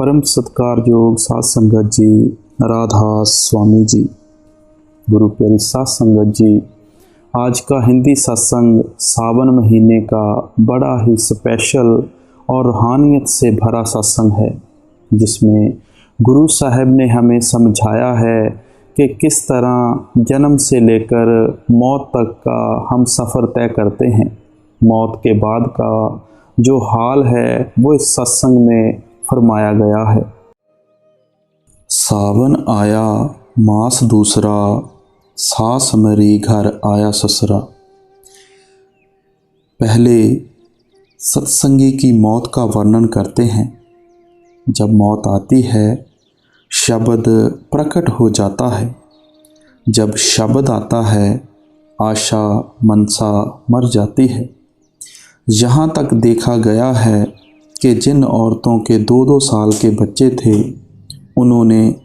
परम सत्कारयोग साध संगत जी, राधा स्वामी जी, गुरु प्यारी साध संगत जी, आज का हिंदी सत्संग सावन महीने का बड़ा ही स्पेशल और रूहानियत से भरा सत्संग है, जिसमें गुरु साहब ने हमें समझाया है कि किस तरह जन्म से लेकर मौत तक का हम सफ़र तय करते हैं। मौत के बाद का जो हाल है वो इस सत्संग में फरमाया गया है। सावन आया मास दूसरा, सास मरी घर आया ससुरा। पहले सत्संगी की मौत का वर्णन करते हैं। जब मौत आती है शब्द प्रकट हो जाता है। जब शब्द आता है आशा मनसा मर जाती है। यहाँ तक देखा गया है कि जिन औरतों के 2-2 साल के बच्चे थे, उन्होंने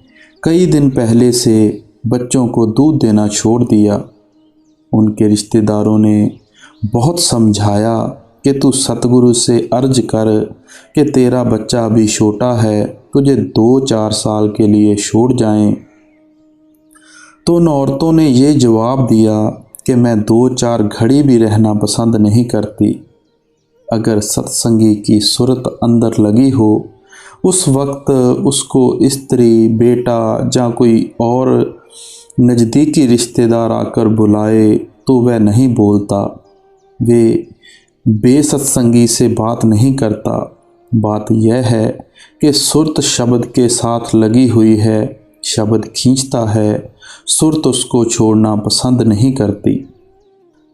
कई दिन पहले से बच्चों को दूध देना छोड़ दिया। उनके रिश्तेदारों ने बहुत समझाया कि तू सतगुरु से अर्ज कर कि तेरा बच्चा अभी छोटा है, तुझे 2-4 साल के लिए छोड़ जाएं। तो उन औरतों ने ये जवाब दिया कि मैं 2-4 घड़ी भी रहना पसंद नहीं करती। अगर सत्संगी की सूरत अंदर लगी हो, उस वक्त उसको स्त्री, बेटा या कोई और नज़दीकी रिश्तेदार आकर बुलाए तो वह नहीं बोलता, वे बेसत्संगी से बात नहीं करता। बात यह है कि सुरत शब्द के साथ लगी हुई है, शब्द खींचता है, सुरत उसको छोड़ना पसंद नहीं करती।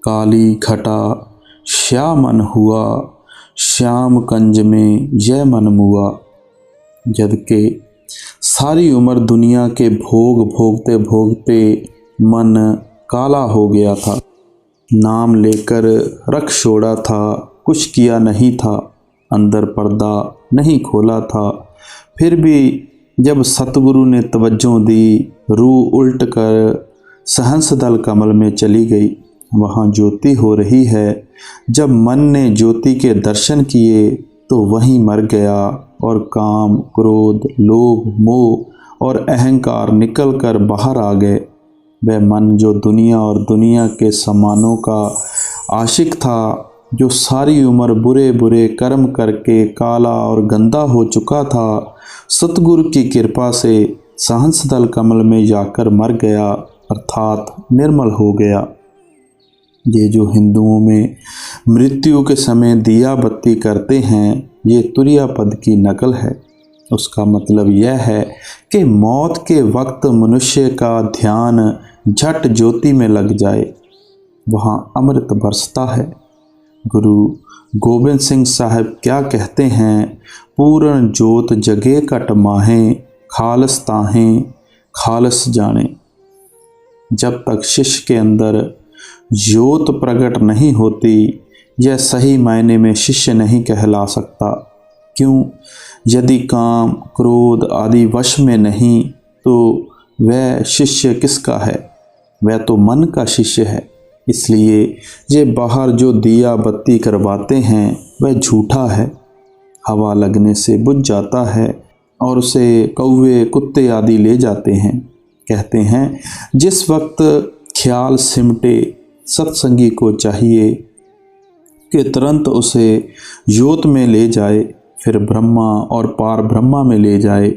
काली घटा श्यामन हुआ, श्याम कंज में यह मन मुआ। जबकि सारी उम्र दुनिया के भोग भोगते भोगते मन काला हो गया था। नाम लेकर रख छोड़ा था, कुछ किया नहीं था, अंदर पर्दा नहीं खोला था। फिर भी जब सतगुरु ने तवज्जो दी, रूह उल्ट कर सहंस दल कमल में चली गई। वहाँ ज्योति हो रही है। जब मन ने ज्योति के दर्शन किए तो वहीं मर गया और काम, क्रोध, लोभ, मोह और अहंकार निकल कर बाहर आ गए। वह मन जो दुनिया और दुनिया के सामानों का आशिक था, जो सारी उम्र बुरे बुरे कर्म करके काला और गंदा हो चुका था, सतगुरु की कृपा से सहंस दल कमल में जाकर मर गया, अर्थात निर्मल हो गया। ये जो हिंदुओं में मृत्यु के समय दिया बत्ती करते हैं, ये तुरिया पद की नकल है। उसका मतलब यह है कि मौत के वक्त मनुष्य का ध्यान झट ज्योति में लग जाए, वहाँ अमृत बरसता है। गुरु गोबिंद सिंह साहब क्या कहते हैं? पूर्ण जोत जगे कट माहें, खालस ताहें खालस जाने। जब तक शिष्य के अंदर ज्योत प्रकट नहीं होती, यह सही मायने में शिष्य नहीं कहला सकता। क्यों? यदि काम, क्रोध आदि वश में नहीं तो वह शिष्य किसका है? वह तो मन का शिष्य है। इसलिए ये बाहर जो दिया बत्ती करवाते हैं वह झूठा है। हवा लगने से बुझ जाता है और उसे कौवे, कुत्ते आदि ले जाते हैं। कहते हैं जिस वक्त ख्याल सिमटे, सत्संगी को चाहिए कि तुरंत उसे ज्योत में ले जाए, फिर ब्रह्मा और पार ब्रह्मा में ले जाए।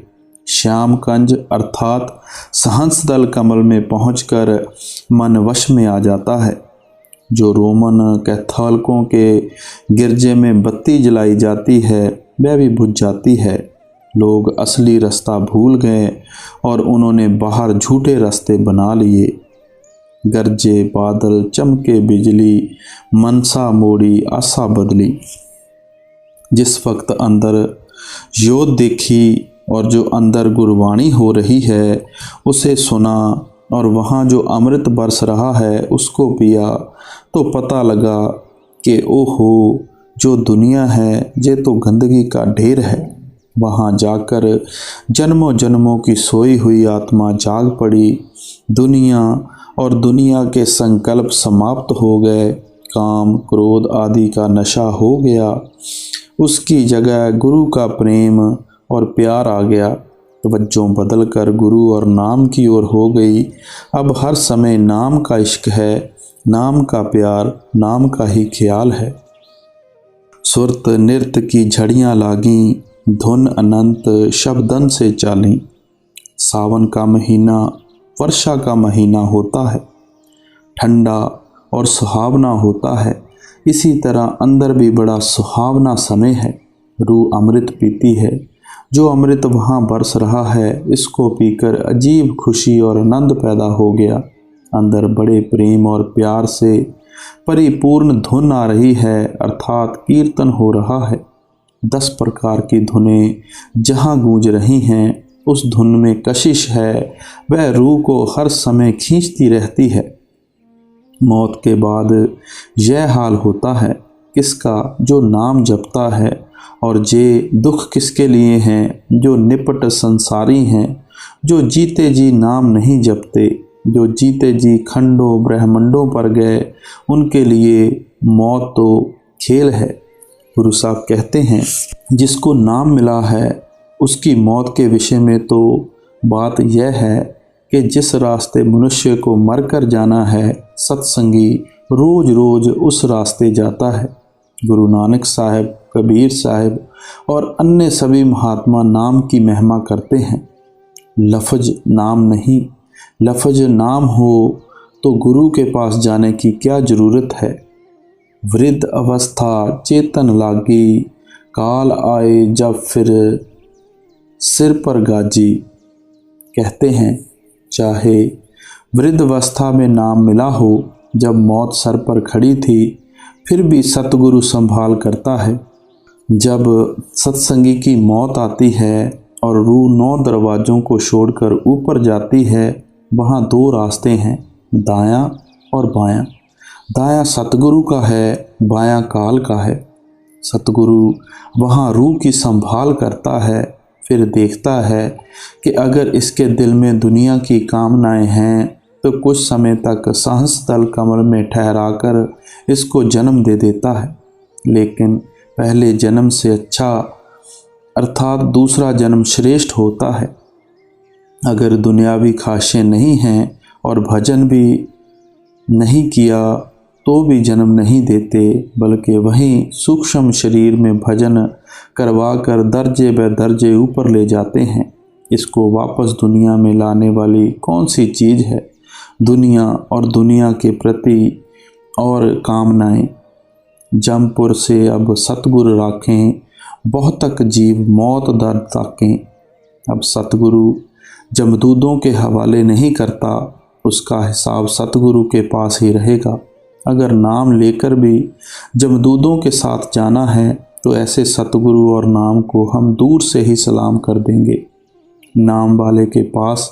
श्याम कंज अर्थात सहंस दल कमल में पहुंचकर मन वश में आ जाता है। जो रोमन कैथोलिकों के गिरजे में बत्ती जलाई जाती है वह भी बुझ जाती है। लोग असली रास्ता भूल गए और उन्होंने बाहर झूठे रास्ते बना लिए। गरजे बादल, चमके बिजली, मनसा मोड़ी, आशा बदली। जिस वक्त अंदर ज्योत देखी और जो अंदर गुरबाणी हो रही है उसे सुना और वहाँ जो अमृत बरस रहा है उसको पिया, तो पता लगा कि ओहो, जो दुनिया है ये तो गंदगी का ढेर है। वहाँ जाकर जन्मों जन्मों की सोई हुई आत्मा जाग पड़ी। दुनिया और दुनिया के संकल्प समाप्त हो गए। काम, क्रोध आदि का नशा हो गया। उसकी जगह गुरु का प्रेम और प्यार आ गया। तवज्जो बदल कर गुरु और नाम की ओर हो गई। अब हर समय नाम का इश्क है, नाम का प्यार, नाम का ही ख्याल है। सुरत नृत्य की झड़ियाँ लागी, धुन अनंत शब्दन से चाली। सावन का महीना वर्षा का महीना होता है, ठंडा और सुहावना होता है। इसी तरह अंदर भी बड़ा सुहावना समय है। रूह अमृत पीती है। जो अमृत वहाँ बरस रहा है, इसको पीकर अजीब खुशी और आनंद पैदा हो गया। अंदर बड़े प्रेम और प्यार से परिपूर्ण धुन आ रही है, अर्थात कीर्तन हो रहा है। 10 प्रकार की धुनें जहाँ गूंज रही हैं, उस धुन में कशिश है, वह रूह को हर समय खींचती रहती है। मौत के बाद यह हाल होता है किसका, जो नाम जपता है। और ये दुख किसके लिए हैं, जो निपट संसारी हैं, जो जीते जी नाम नहीं जपते, जो जीते जी खंडों ब्रह्मंडों पर गए, उनके लिए मौत तो खेल है। गुरु साहब कहते हैं, जिसको नाम मिला है उसकी मौत के विषय में तो बात यह है कि जिस रास्ते मनुष्य को मरकर जाना है, सत्संगी रोज रोज उस रास्ते जाता है। गुरु नानक साहब, कबीर साहब और अन्य सभी महात्मा नाम की महिमा करते हैं। लफ्ज नाम नहीं, लफ्ज नाम हो तो गुरु के पास जाने की क्या ज़रूरत है। वृद्ध अवस्था चेतन लागी, काल आए जब फिर सिर पर गाजी। कहते हैं, चाहे वृद्ध अवस्था में नाम मिला हो, जब मौत सर पर खड़ी थी, फिर भी सतगुरु संभाल करता है। जब सत्संगी की मौत आती है और रूह 9 दरवाज़ों को छोड़कर ऊपर जाती है, वहाँ 2 रास्ते हैं, दायां और बायां। दायां सतगुरु का है, बायां काल का है। सतगुरु वहाँ रूह की संभाल करता है, फिर देखता है कि अगर इसके दिल में दुनिया की कामनाएं हैं तो कुछ समय तक सहस तल कमल में ठहराकर इसको जन्म दे देता है। लेकिन पहले जन्म से अच्छा अर्थात दूसरा जन्म श्रेष्ठ होता है। अगर दुनियावी ख्वाहिशें नहीं हैं और भजन भी नहीं किया तो भी जन्म नहीं देते, बल्कि वहीं सूक्ष्म शरीर में भजन करवा कर दर्जे ब दर्जे ऊपर ले जाते हैं। इसको वापस दुनिया में लाने वाली कौन सी चीज़ है? दुनिया और दुनिया के प्रति और कामनाएं। जमपुर से अब सतगुरु राखें, बहुत तक जीव मौत दर्द ताकें। अब सतगुरु जमदूतों के हवाले नहीं करता, उसका हिसाब सतगुरु के पास ही रहेगा। अगर नाम लेकर भी जमदूतों के साथ जाना है तो ऐसे सतगुरु और नाम को हम दूर से ही सलाम कर देंगे। नाम वाले के पास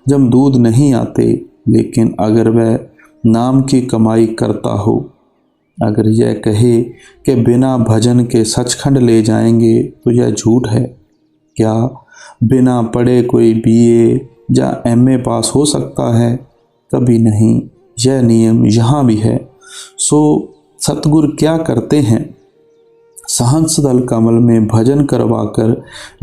जमदूत नहीं आते, लेकिन अगर वह नाम की कमाई करता हो, अगर यह कहे कि बिना भजन के सचखंड ले जाएंगे, तो यह झूठ है। क्या बिना पढ़े कोई BA या MA पास हो सकता है? कभी नहीं। यह नियम यहाँ भी है। सो सतगुरु क्या करते हैं? सहंस दल कमल में भजन करवाकर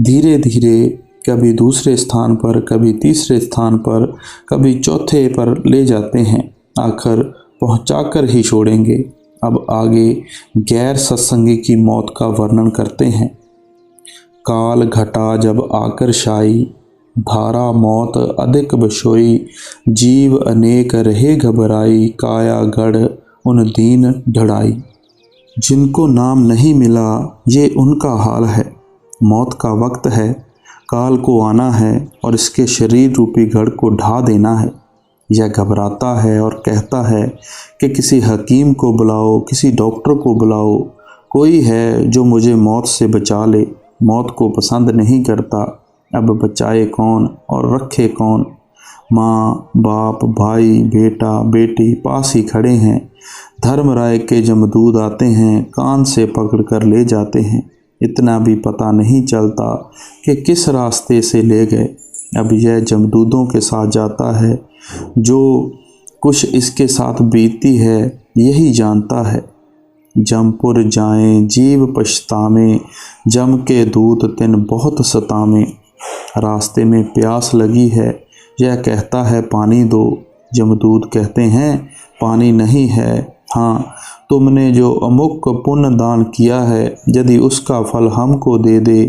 धीरे धीरे कभी दूसरे स्थान पर, कभी तीसरे स्थान पर, कभी चौथे पर ले जाते हैं, आखिर पहुंचाकर ही छोड़ेंगे। अब आगे गैर सत्संगी की मौत का वर्णन करते हैं। काल घटा जब आकर शाई, धारा मौत अधिक बशोई, जीव अनेक रहे घबराई, काया गढ़ उन दीन ढड़ाई। जिनको नाम नहीं मिला, ये उनका हाल है। मौत का वक्त है, काल को आना है और इसके शरीर रूपी गढ़ को ढा देना है। यह घबराता है और कहता है कि किसी हकीम को बुलाओ, किसी डॉक्टर को बुलाओ, कोई है जो मुझे मौत से बचा ले। मौत को पसंद नहीं करता। अब बचाए कौन और रखे कौन? माँ बाप भाई बेटा बेटी पास ही खड़े हैं। धर्मराय के जमदूत आते हैं, कान से पकड़ कर ले जाते हैं। इतना भी पता नहीं चलता कि किस रास्ते से ले गए। अब यह जमदूतों के साथ जाता है। जो कुछ इसके साथ बीतती है यही जानता है। जमपुर जाएं जीव पछतावे, जम के दूत तिन बहुत सतावें। रास्ते में प्यास लगी है, यह कहता है पानी दो। जमदूत कहते हैं पानी नहीं है। हाँ, तुमने जो अमुक पुण्य दान किया है, यदि उसका फल हमको दे दे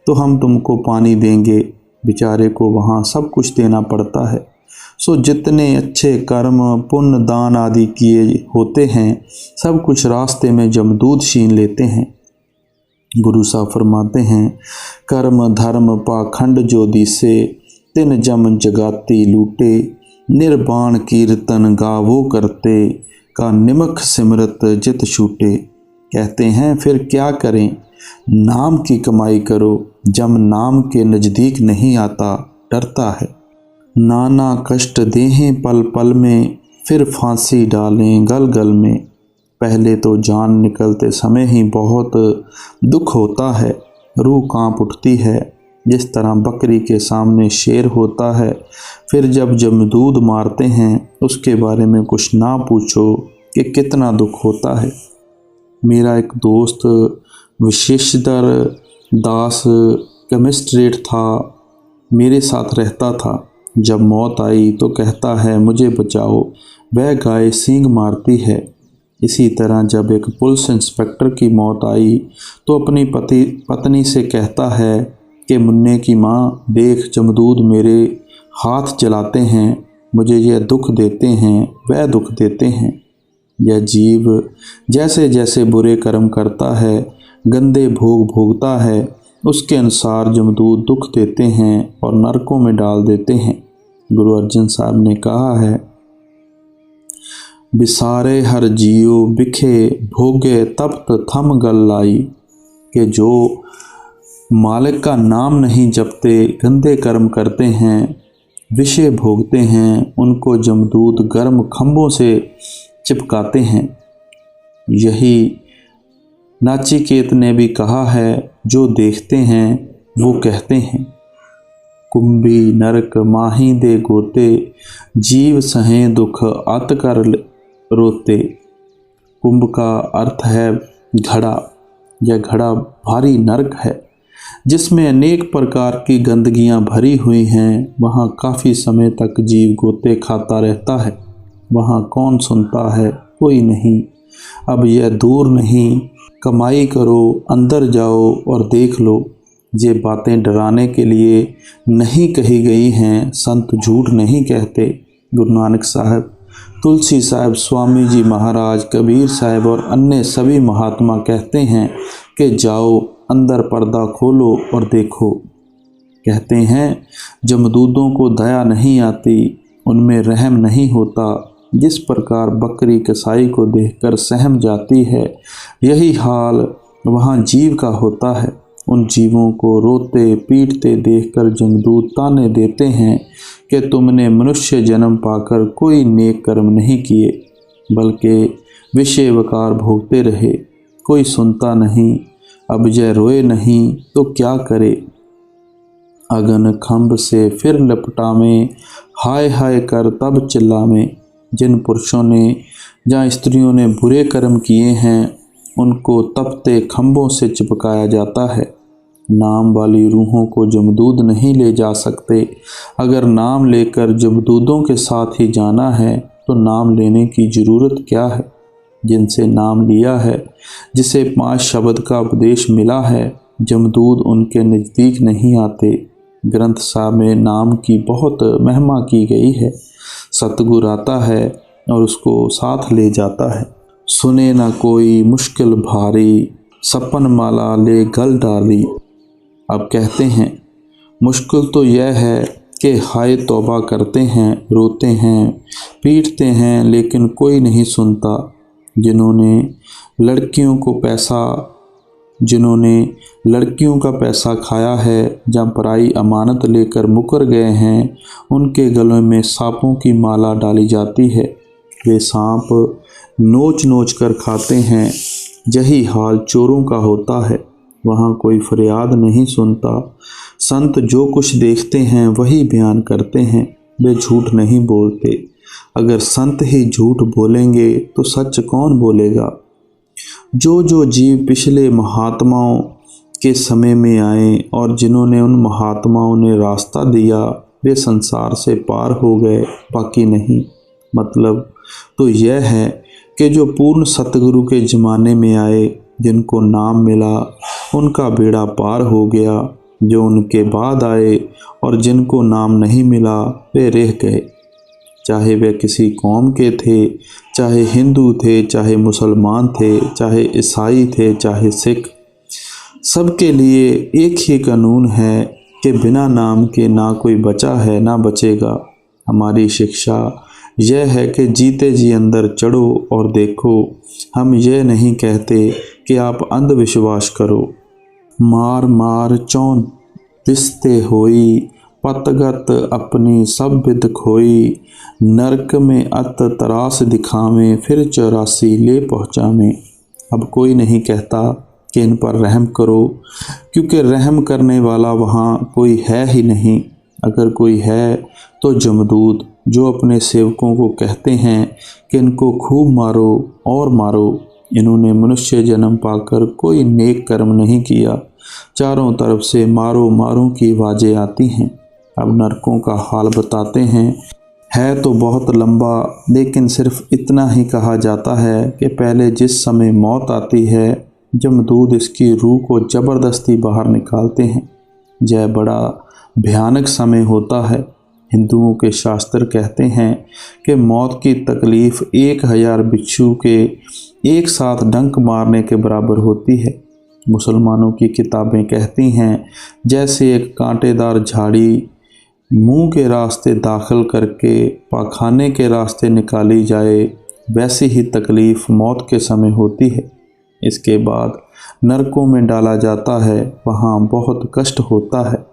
तो हम तुमको पानी देंगे। बेचारे को वहाँ सब कुछ देना पड़ता है। सो जितने अच्छे कर्म पुण्य दान आदि किए होते हैं, सब कुछ रास्ते में जमदूत छीन लेते हैं। गुरु साहब फरमाते हैं, कर्म धर्म पाखंड जो दिसे, तिन जम जगाती लूटे। निर्बाण कीर्तन गावो करते, का निमक सिमरत जित छूटे। कहते हैं फिर क्या करें, नाम की कमाई करो। जम नाम के नज़दीक नहीं आता, डरता है। नाना कष्ट देहें पल पल में, फिर फांसी डालें गल गल में। पहले तो जान निकलते समय ही बहुत दुख होता है, रूह कांप उठती है। जिस तरह बकरी के सामने शेर होता है, फिर जब जमदूत मारते हैं उसके बारे में कुछ ना पूछो कि कितना दुख होता है। मेरा एक दोस्त विशेषधर दास केमिस्ट्रेट था, मेरे साथ रहता था। जब मौत आई तो कहता है मुझे बचाओ, वह गाय सींग मारती है। इसी तरह जब एक पुलिस इंस्पेक्टर की मौत आई तो अपनी पत्नी से कहता है कि मुन्ने की माँ, देख जमदूत मेरे हाथ जलाते हैं, मुझे यह दुख देते हैं वह दुख देते हैं। यह जीव जैसे जैसे बुरे कर्म करता है, गंदे भोग भोगता है, उसके अनुसार जमदूत दुख देते हैं और नरकों में डाल देते हैं। गुरु अर्जन साहब ने कहा है, बिसारे हर जियो बिखे, भोगे तप्त थम गल लाई। कि जो मालिक का नाम नहीं जपते, गंदे कर्म करते हैं, विषय भोगते हैं, उनको जमदूत गर्म खंभों से चिपकाते हैं। यही नाचिकेत ने भी कहा है, जो देखते हैं वो कहते हैं। कुंभी नरक माही दे गोते, जीव सहें दुख अत कर रोते। कुंभ का अर्थ है घड़ा। यह घड़ा भारी नरक है जिसमें अनेक प्रकार की गंदगियां भरी हुई हैं। वहाँ काफ़ी समय तक जीव गोते खाता रहता है। वहाँ कौन सुनता है, कोई नहीं। अब यह दूर नहीं, कमाई करो, अंदर जाओ और देख लो। ये बातें डराने के लिए नहीं कही गई हैं, संत झूठ नहीं कहते। गुरु नानक साहब, तुलसी साहब, स्वामी जी महाराज, कबीर साहब और अन्य सभी महात्मा कहते हैं कि जाओ अंदर पर्दा खोलो और देखो। कहते हैं जमदूतों को दया नहीं आती, उनमें रहम नहीं होता। जिस प्रकार बकरी कसाई को देखकर सहम जाती है, यही हाल वहाँ जीव का होता है। उन जीवों को रोते पीटते देखकर जमदूत ताने देते हैं कि तुमने मनुष्य जन्म पाकर कोई नेक कर्म नहीं किए, बल्कि विषय वकार भोगते रहे। कोई सुनता नहीं। अब जय रोए नहीं तो क्या करे। अगन खम्भ से फिर लपटावें, हाय हाय कर तब चिल्लावें। जिन पुरुषों ने या स्त्रियों ने बुरे कर्म किए हैं, उनको तपते खम्भों से चिपकाया जाता है। नाम वाली रूहों को जमदूत नहीं ले जा सकते। अगर नाम लेकर जमदूतों के साथ ही जाना है तो नाम लेने की ज़रूरत क्या है। जिनसे नाम लिया है, जिसे 5 शब्द का उपदेश मिला है, जमदूत उनके नज़दीक नहीं आते। ग्रंथ साहब में नाम की बहुत महिमा की गई है। सतगुरु आता है और उसको साथ ले जाता है। सुने ना कोई मुश्किल भारी, सपन माला ले गल डाली। अब कहते हैं मुश्किल तो यह है कि हाय तौबा करते हैं, रोते हैं, पीटते हैं, लेकिन कोई नहीं सुनता। जिन्होंने लड़कियों का पैसा खाया है, जब पराई अमानत लेकर मुकर गए हैं, उनके गलों में सांपों की माला डाली जाती है। वे सांप नोच नोच कर खाते हैं। यही हाल चोरों का होता है। वहाँ कोई फरियाद नहीं सुनता। संत जो कुछ देखते हैं वही बयान करते हैं, वे झूठ नहीं बोलते। अगर संत ही झूठ बोलेंगे तो सच कौन बोलेगा। जो जो जीव पिछले महात्माओं के समय में आए और जिन्होंने उन महात्माओं ने रास्ता दिया वे संसार से पार हो गए, बाकी नहीं। मतलब तो यह है कि जो पूर्ण सतगुरु के ज़माने में आए, जिनको नाम मिला, उनका बेड़ा पार हो गया। जो उनके बाद आए और जिनको नाम नहीं मिला वे रह गए। चाहे वे किसी कौम के थे, चाहे हिंदू थे, चाहे मुसलमान थे, चाहे ईसाई थे, चाहे सिख, सबके लिए एक ही कानून है कि बिना नाम के ना कोई बचा है ना बचेगा। हमारी शिक्षा यह है कि जीते जी अंदर चढ़ो और देखो। हम यह नहीं कहते कि आप अंधविश्वास करो। मार मार चौं दिसते होई, पतगत अपनी सब बिद खोई। नरक में अत तरास दिखावें, फिर 84 ले पहुँचावें। अब कोई नहीं कहता कि इन पर रहम करो, क्योंकि रहम करने वाला वहाँ कोई है ही नहीं। अगर कोई है तो जमदूत, जो अपने सेवकों को कहते हैं कि इनको खूब मारो और मारो। इन्होंने मनुष्य जन्म पाकर कोई नेक कर्म नहीं किया। चारों तरफ से मारो मारो की आवाज़ें आती हैं। अब नरकों का हाल बताते हैं। है तो बहुत लंबा, लेकिन सिर्फ इतना ही कहा जाता है कि पहले जिस समय मौत आती है, जमदूत इसकी रूह को ज़बरदस्ती बाहर निकालते हैं। यह बड़ा भयानक समय होता है। हिंदुओं के शास्त्र कहते हैं कि मौत की तकलीफ़ 1000 बिच्छू के एक साथ डंक मारने के बराबर होती है। मुसलमानों की किताबें कहती हैं जैसे एक कांटेदार झाड़ी मुंह के रास्ते दाखिल करके पाखाने के रास्ते निकाली जाए, वैसी ही तकलीफ़ मौत के समय होती है। इसके बाद नरकों में डाला जाता है, वहाँ बहुत कष्ट होता है।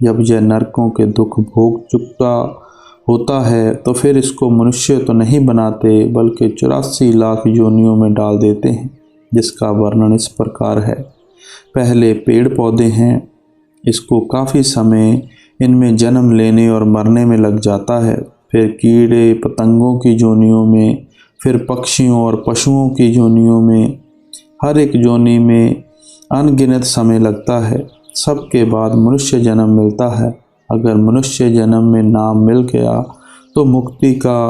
जब यह नरकों के दुख भोग चुका होता है तो फिर इसको मनुष्य तो नहीं बनाते, बल्कि 84 लाख योनियों में डाल देते हैं, जिसका वर्णन इस प्रकार है। पहले पेड़ पौधे हैं, इसको काफ़ी समय इनमें जन्म लेने और मरने में लग जाता है। फिर कीड़े पतंगों की योनियों में, फिर पक्षियों और पशुओं की योनियों में, हर एक योनि में अनगिनत समय लगता है। सबके बाद मनुष्य जन्म मिलता है। अगर मनुष्य जन्म में नाम मिल गया तो मुक्ति का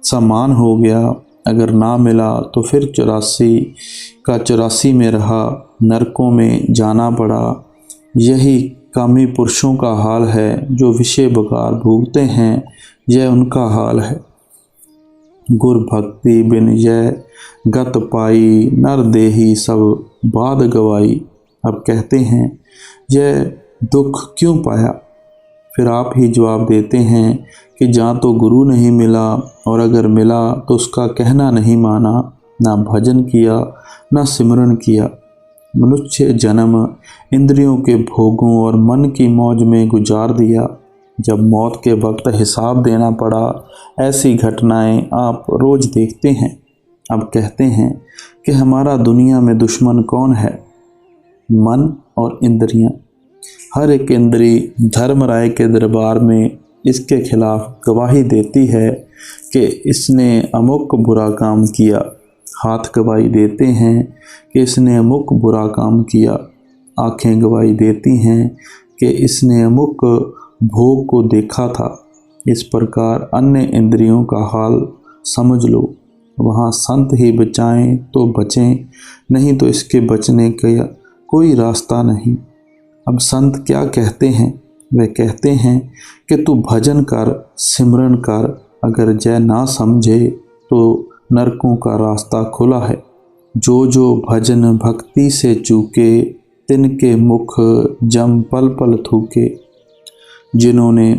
समान हो गया, अगर ना मिला तो फिर 84 का 84 में रहा, नरकों में जाना पड़ा। यही कामी पुरुषों का हाल है, जो विषय बकार भोगते हैं, यह उनका हाल है। गुर भक्ति बिन यह गत पाई, नर देही सब बाद गवाई। अब कहते हैं यह दुख क्यों पाया? फिर आप ही जवाब देते हैं कि जहाँ तो गुरु नहीं मिला, और अगर मिला तो उसका कहना नहीं माना, ना भजन किया ना सिमरन किया। मनुष्य जन्म इंद्रियों के भोगों और मन की मौज में गुजार दिया। जब मौत के वक्त हिसाब देना पड़ा, ऐसी घटनाएं आप रोज़ देखते हैं। अब कहते हैं कि हमारा दुनिया में दुश्मन कौन है? मन और इंद्रियां। हर एक इंद्री धर्मराय के दरबार में इसके खिलाफ गवाही देती है कि इसने अमुक बुरा काम किया। हाथ गवाही देते हैं कि इसने अमुक बुरा काम किया। आँखें गवाही देती हैं कि इसने अमुक भोग को देखा था। इस प्रकार अन्य इंद्रियों का हाल समझ लो। वहाँ संत ही बचाएं तो बचें, नहीं तो इसके बचने का कोई रास्ता नहीं। अब संत क्या कहते हैं? वे कहते हैं कि तू भजन कर, सिमरन कर। अगर जय ना समझे तो नरकों का रास्ता खुला है। जो जो भजन भक्ति से चूके, तिनके मुख जम पल पल थूके। जिन्होंने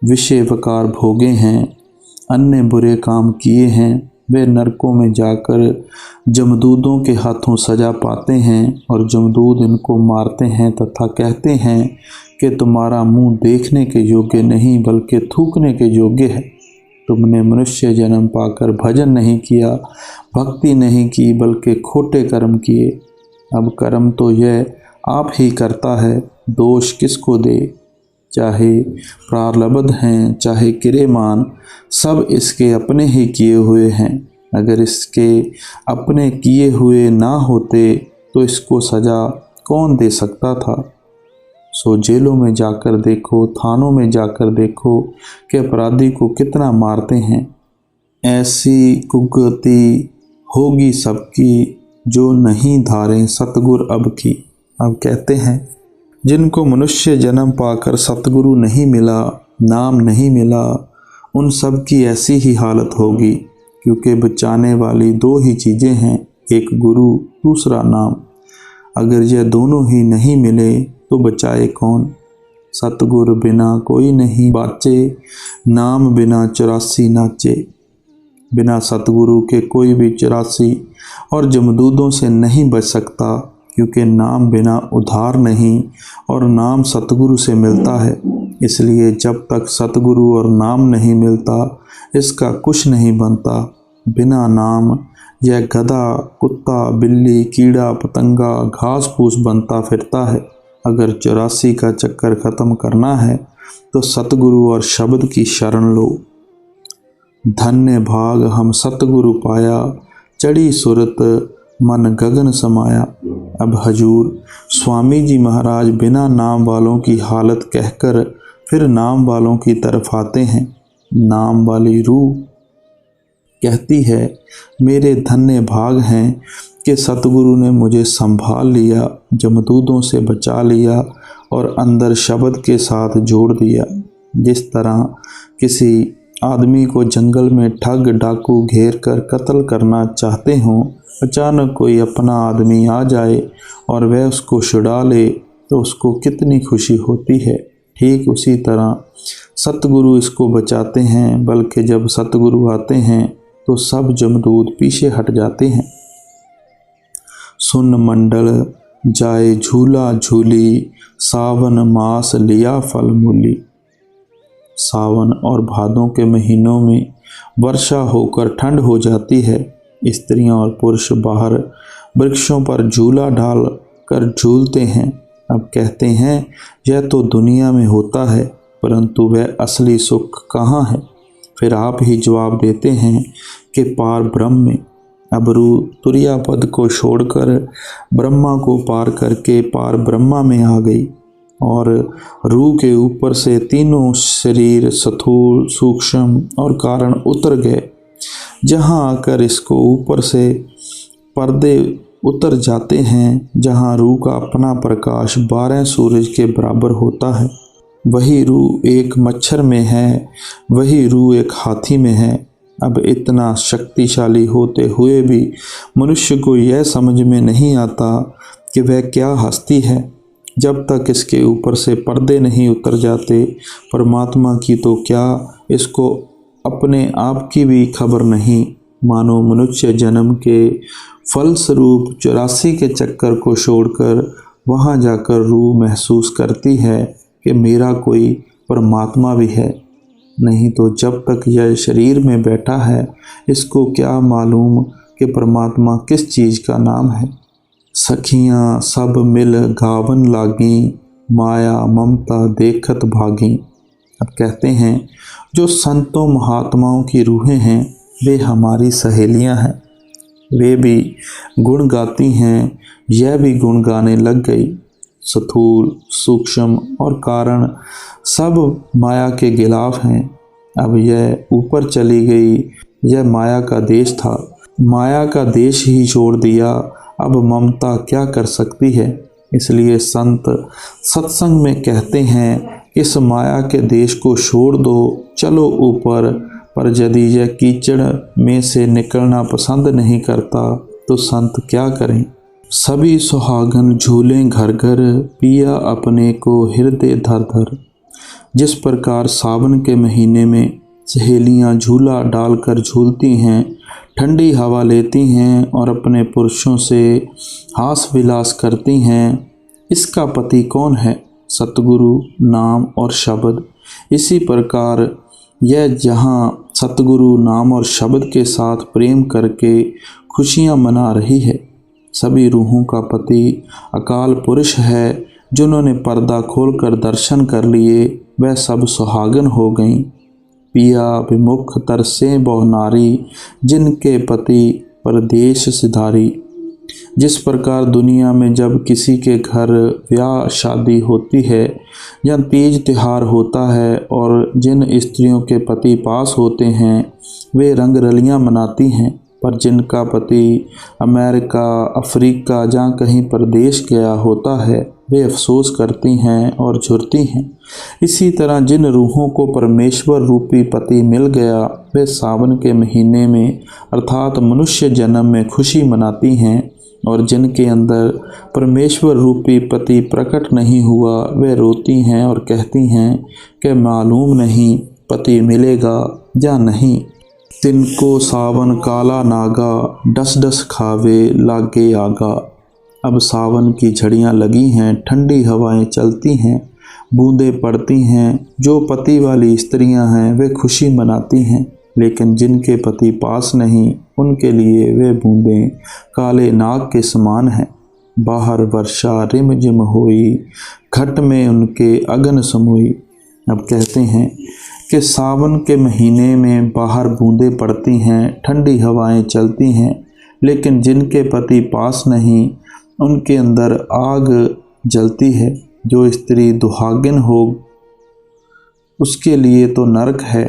विषय वकार भोगे हैं, अन्य बुरे काम किए हैं, वे नरकों में जाकर जमदूतों के हाथों सजा पाते हैं, और जमदूत इनको मारते हैं तथा कहते हैं कि तुम्हारा मुंह देखने के योग्य नहीं बल्कि थूकने के योग्य है। तुमने मनुष्य जन्म पाकर भजन नहीं किया, भक्ति नहीं की, बल्कि खोटे कर्म किए। अब कर्म तो यह आप ही करता है, दोष किसको दे? चाहे प्रारब्ध हैं, चाहे क्रियमान, सब इसके अपने ही किए हुए हैं। अगर इसके अपने किए हुए ना होते तो इसको सज़ा कौन दे सकता था। सो जेलों में जाकर देखो, थानों में जाकर देखो कि अपराधी को कितना मारते हैं। ऐसी कुगति होगी सबकी जो नहीं धारें सतगुर अब की। अब कहते हैं जिनको मनुष्य जन्म पाकर सतगुरु नहीं मिला, नाम नहीं मिला, उन सब की ऐसी ही हालत होगी, क्योंकि बचाने वाली दो ही चीज़ें हैं, एक गुरु, दूसरा नाम। अगर यह दोनों ही नहीं मिले तो बचाए कौन। सतगुर बिना कोई नहीं बाचे, नाम बिना 84 नाचे। बिना सतगुरु के कोई भी 84 और जमदूदों से नहीं बच सकता, क्योंकि नाम बिना उद्धार नहीं और नाम सतगुरु से मिलता है। इसलिए जब तक सतगुरु और नाम नहीं मिलता इसका कुछ नहीं बनता। बिना नाम यह गधा, कुत्ता, बिल्ली, कीड़ा, पतंगा, घास फूस बनता फिरता है। अगर 84 का चक्कर ख़त्म करना है तो सतगुरु और शब्द की शरण लो। धन्य भाग हम सतगुरु पाया, चढ़ी सुरत मन गगन समाया। अब हजूर स्वामी जी महाराज बिना नाम वालों की हालत कहकर फिर नाम वालों की तरफ आते हैं। नाम वाली रूह कहती है मेरे धन्य भाग हैं कि सतगुरु ने मुझे संभाल लिया, जमदूदों से बचा लिया और अंदर शब्द के साथ जोड़ दिया। जिस तरह किसी आदमी को जंगल में ठग डाकू घेर कर कत्ल करना चाहते हों, अचानक कोई अपना आदमी आ जाए और वह उसको छुड़ा ले तो उसको कितनी खुशी होती है। ठीक उसी तरह सतगुरु इसको बचाते हैं, बल्कि जब सतगुरु आते हैं तो सब जमदूत पीछे हट जाते हैं। सुन मंडल जाए झूला झूली, सावन मास लिया फल मूली। सावन और भादों के महीनों में वर्षा होकर ठंड हो जाती है। स्त्रियां और पुरुष बाहर वृक्षों पर झूला डाल कर झूलते हैं। अब कहते हैं यह तो दुनिया में होता है, परंतु वह असली सुख कहाँ है। फिर आप ही जवाब देते हैं कि पार ब्रह्म में। अब रूह तुरिया पद को छोड़कर ब्रह्मा को पार करके पार ब्रह्मा में आ गई और रूह के ऊपर से तीनों शरीर स्थूल, सूक्ष्म और कारण उतर गए। जहाँ आकर इसको ऊपर से पर्दे उतर जाते हैं, जहाँ रूह का अपना प्रकाश 12 सूरज के बराबर होता है। वही रूह एक मच्छर में है, वही रूह एक हाथी में है। अब इतना शक्तिशाली होते हुए भी मनुष्य को यह समझ में नहीं आता कि वह क्या हस्ती है। जब तक इसके ऊपर से पर्दे नहीं उतर जाते परमात्मा की तो क्या, इसको अपने आप की भी खबर नहीं। मानो मनुष्य जन्म के फलस्वरूप 84 के चक्कर को छोड़कर वहाँ जाकर रूह महसूस करती है कि मेरा कोई परमात्मा भी है। नहीं तो जब तक यह शरीर में बैठा है इसको क्या मालूम कि परमात्मा किस चीज़ का नाम है। सखियाँ सब मिल गावन लागी, माया ममता देखत भागी। अब कहते हैं जो संतों महात्माओं की रूहें हैं वे हमारी सहेलियां हैं। वे भी गुण गाती हैं, यह भी गुण गाने लग गई। स्थूल, सूक्ष्म और कारण सब माया के गिलाफ हैं। अब यह ऊपर चली गई, यह माया का देश था, माया का देश ही छोड़ दिया। अब ममता क्या कर सकती है। इसलिए संत सत्संग में कहते हैं इस माया के देश को छोड़ दो, चलो ऊपर। पर यदि यह कीचड़ में से निकलना पसंद नहीं करता तो संत क्या करें। सभी सुहागन झूलें घर घर, पिया अपने को हृदय धर धर। जिस प्रकार सावन के महीने में सहेलियां झूला डालकर झूलती हैं, ठंडी हवा लेती हैं और अपने पुरुषों से हास विलास करती हैं, इसका पति कौन है? सतगुरु, नाम और शब्द। इसी प्रकार यह जहाँ सतगुरु, नाम और शब्द के साथ प्रेम करके खुशियाँ मना रही है। सभी रूहों का पति अकाल पुरुष है। जिन्होंने पर्दा खोलकर दर्शन कर लिए वह सब सुहागन हो गईं। पिया विमुख तरसे बहु नारी, जिनके पति परदेश सिधारी। जिस प्रकार दुनिया में जब किसी के घर ब्याह शादी होती है या तीज त्योहार होता है और जिन स्त्रियों के पति पास होते हैं वे रंग रलियां मनाती हैं, पर जिनका पति अमेरिका, अफ्रीका जहाँ कहीं परदेश गया होता है वे अफसोस करती हैं और झुरती हैं। इसी तरह जिन रूहों को परमेश्वर रूपी पति मिल गया वे सावन के महीने में अर्थात मनुष्य जन्म में खुशी मनाती हैं, और जिनके अंदर परमेश्वर रूपी पति प्रकट नहीं हुआ वे रोती हैं और कहती हैं कि मालूम नहीं पति मिलेगा या नहीं। तिनको सावन काला नागा, डस डस खावे लागे आगा। अब सावन की झड़ियाँ लगी हैं, ठंडी हवाएं चलती हैं, बूंदें पड़ती हैं। जो पति वाली स्त्रियां हैं वे खुशी मनाती हैं, लेकिन जिनके पति पास नहीं उनके लिए वे बूंदें काले नाग के समान हैं। बाहर वर्षा रिम झिम होई, घट में उनके अगन समोई। अब कहते हैं कि सावन के महीने में बाहर बूंदें पड़ती हैं, ठंडी हवाएं चलती हैं, लेकिन जिनके पति पास नहीं उनके अंदर आग जलती है। जो स्त्री दुहागिन हो उसके लिए तो नरक है।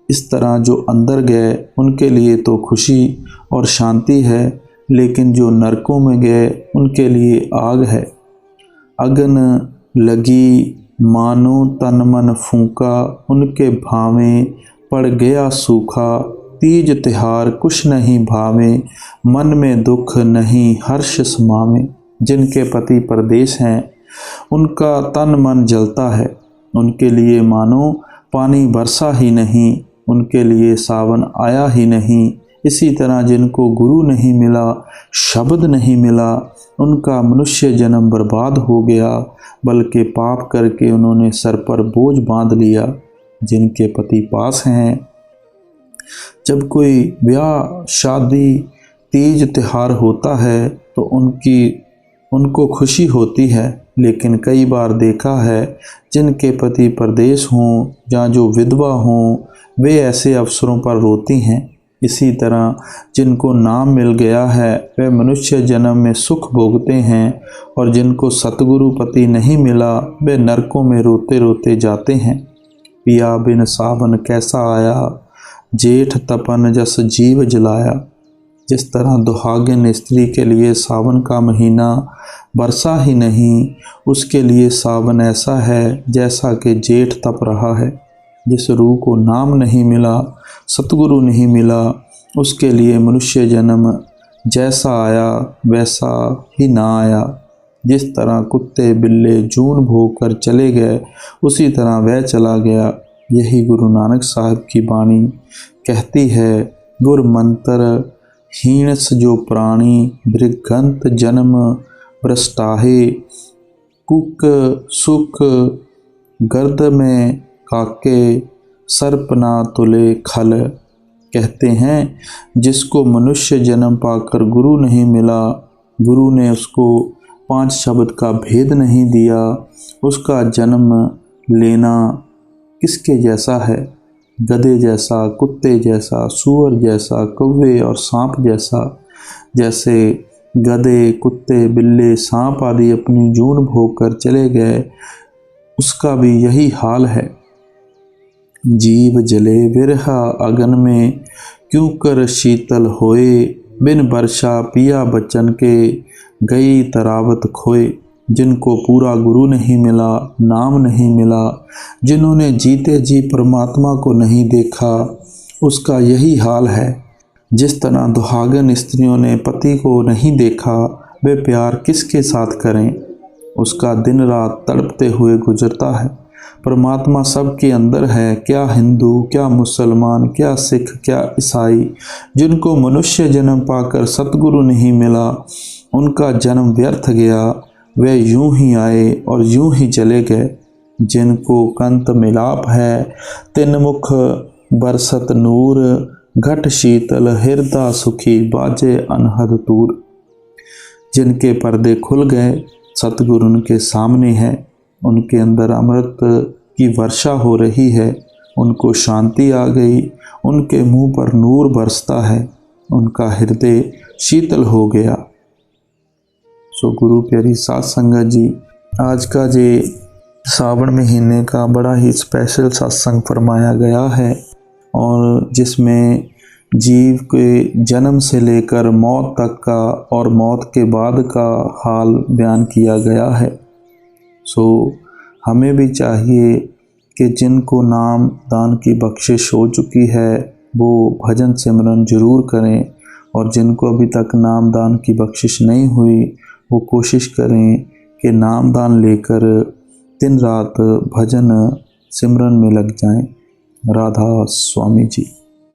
इस तरह जो अंदर गए उनके लिए तो खुशी और शांति है, लेकिन जो नरकों में गए उनके लिए आग है। अगन लगी मानो तन मन फूंका, उनके भावें पड़ गया सूखा। तीज त्योहार कुछ नहीं भावे, मन में दुख नहीं हर्ष समावे। जिनके पति परदेश हैं उनका तन मन जलता है, उनके लिए मानो पानी बरसा ही नहीं, उनके लिए सावन आया ही नहीं। इसी तरह जिनको गुरु नहीं मिला, शब्द नहीं मिला, उनका मनुष्य जन्म बर्बाद हो गया, बल्कि पाप करके उन्होंने सर पर बोझ बांध लिया। जिनके पति पास हैं, जब कोई ब्याह शादी तीज त्योहार होता है तो उनको खुशी होती है, लेकिन कई बार देखा है जिनके पति परदेश हों या जो विधवा हों वे ऐसे अवसरों पर रोती हैं। इसी तरह जिनको नाम मिल गया है वे मनुष्य जन्म में सुख भोगते हैं, और जिनको सतगुरु पति नहीं मिला वे नरकों में रोते रोते जाते हैं। पिया बिन सावन कैसा आया, जेठ तपन जस जीव जलाया। जिस तरह दुहागिन स्त्री के लिए सावन का महीना बरसा ही नहीं, उसके लिए सावन ऐसा है जैसा कि जेठ तप रहा है। जिस रूह को नाम नहीं मिला, सतगुरु नहीं मिला, उसके लिए मनुष्य जन्म जैसा आया वैसा ही ना आया। जिस तरह कुत्ते बिल्ले जून भोग कर चले गए उसी तरह वह चला गया। यही गुरु नानक साहब की वाणी कहती है, गुर मंत्र हीणस जो प्राणी, भृगंत जन्म भ्रष्टाहे, कुक सुख गर्द में काके, सर्पना तुले खल। कहते हैं जिसको मनुष्य जन्म पाकर गुरु नहीं मिला, गुरु ने उसको 5 शब्द का भेद नहीं दिया, उसका जन्म लेना किसके जैसा है? गधे जैसा, कुत्ते जैसा, सूअर जैसा, कौवे और सांप जैसा। जैसे गधे, कुत्ते, बिल्ले, सांप आदि अपनी जून भोग कर चले गए, उसका भी यही हाल है। जीव जले विरहा अगन में, क्यों कर शीतल होए, बिन वर्षा पिया बचन के, गई तरावत खोए। जिनको पूरा गुरु नहीं मिला, नाम नहीं मिला, जिन्होंने जीते जी परमात्मा को नहीं देखा, उसका यही हाल है। जिस तरह दुहागन स्त्रियों ने पति को नहीं देखा, वे प्यार किसके साथ करें? उसका दिन रात तड़पते हुए गुजरता है। परमात्मा सबके अंदर है, क्या हिंदू, क्या मुसलमान, क्या सिख, क्या ईसाई। जिनको मनुष्य जन्म पाकर सतगुरु नहीं मिला, उनका जन्म व्यर्थ गया, वे यूं ही आए और यूं ही चले गए। जिनको कंत मिलाप है, तिन मुख बरसत नूर, घट शीतल हृदय सुखी, बाजे अनहद तूर। जिनके पर्दे खुल गए, सतगुरु उनके सामने है, उनके अंदर अमृत की वर्षा हो रही है, उनको शांति आ गई, उनके मुंह पर नूर बरसता है, उनका हृदय शीतल हो गया। सो गुरु प्यारी साध संगत जी, आज का जे सावन महीने का बड़ा ही स्पेशल सत्संग फरमाया गया है और जिसमें जीव के जन्म से लेकर मौत तक का और मौत के बाद का हाल बयान किया गया है। सो हमें भी चाहिए कि जिनको नाम दान की बख्शिश हो चुकी है वो भजन सिमरन जरूर करें, और जिनको अभी तक नाम दान की बख्शिश नहीं हुई वो कोशिश करें कि नाम दान लेकर दिन रात भजन सिमरन में लग जाएं। राधा स्वामी जी।